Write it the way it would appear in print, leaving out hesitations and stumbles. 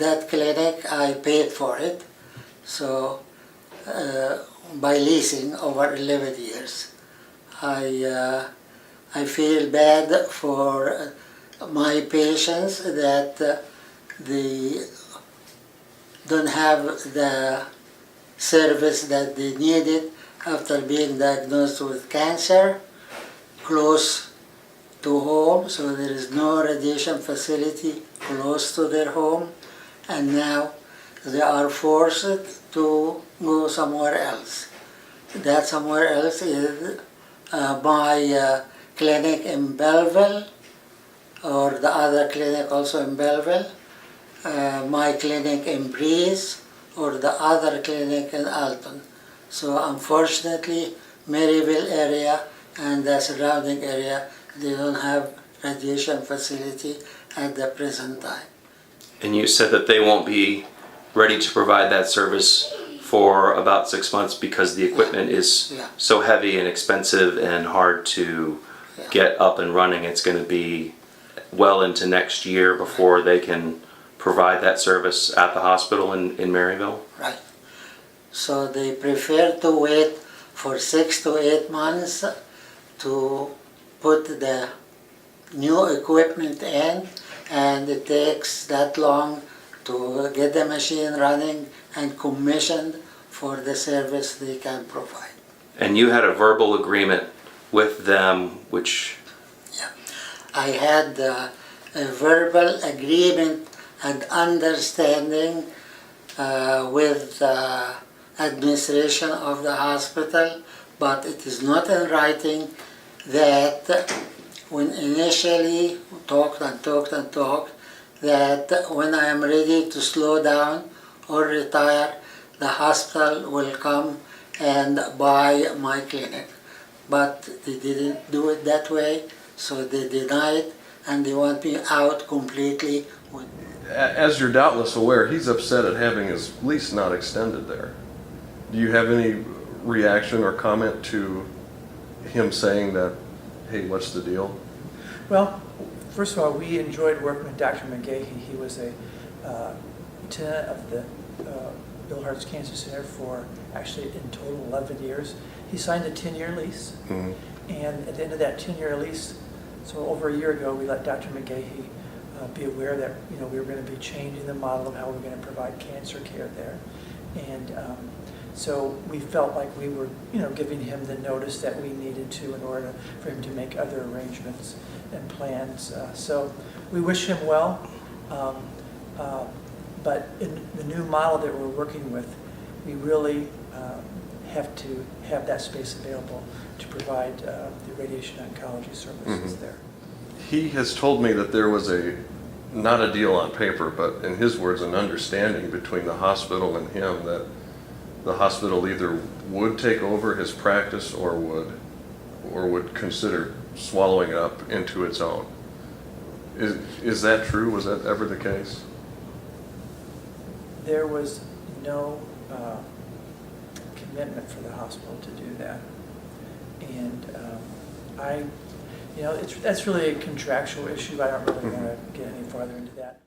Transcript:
that clinic, I paid for it. So by leasing over 11 years. I feel bad for my patients that they don't have the service that they needed after being diagnosed with cancer close to home, so there is no radiation facility close to their home, and now they are forced to go somewhere else. That somewhere else is my clinic in Belleville, or the other clinic also in Belleville, my clinic in Breeze, or the other clinic in Alton. So unfortunately, Maryville area and the surrounding area, they don't have radiation facility at the present time. And you said that they won't be ready to provide that service for about 6 months because the equipment is so heavy and expensive and hard to get up and running. It's going to be well into next year before they can provide that service at the hospital in Maryville? Right. So they prefer to wait for 6 to 8 months to put the new equipment in, and it takes that long to get the machine running and commissioned for the service they can provide. And you had a verbal agreement with them, which... Yeah. I had a verbal agreement and understanding with the administration of the hospital, but it is not in writing, that when initially talked, that when I am ready to slow down or retire, the hospital will come and buy my clinic. But they didn't do it that way, so they denied, and they want me out completely. As you're doubtless aware, he's upset at having his lease not extended there. Do you have any reaction or comment to him saying that, hey, what's the deal? Well, first of all, we enjoyed working with Dr. McGahey. He was a lieutenant of the Bill Hart's Cancer Center for actually in total 11 years. He signed a 10-year lease, and at the end of that 10-year lease, so over a year ago, we let Dr. McGahey be aware that we were going to be changing the model of how we were going to provide cancer care there, and so we felt like we were giving him the notice that we needed to in order for him to make other arrangements and plans. So we wish him well, but in the new model that we're working with, we really have to have that space available to provide the radiation oncology services there. He has told me that there was not a deal on paper, but in his words, an understanding between the hospital and him that the hospital either would take over his practice or would consider swallowing it up into its own. Is that true? Was that ever the case? There was no commitment for the hospital to do that, and that's really a contractual issue. I don't really want to get any farther into that.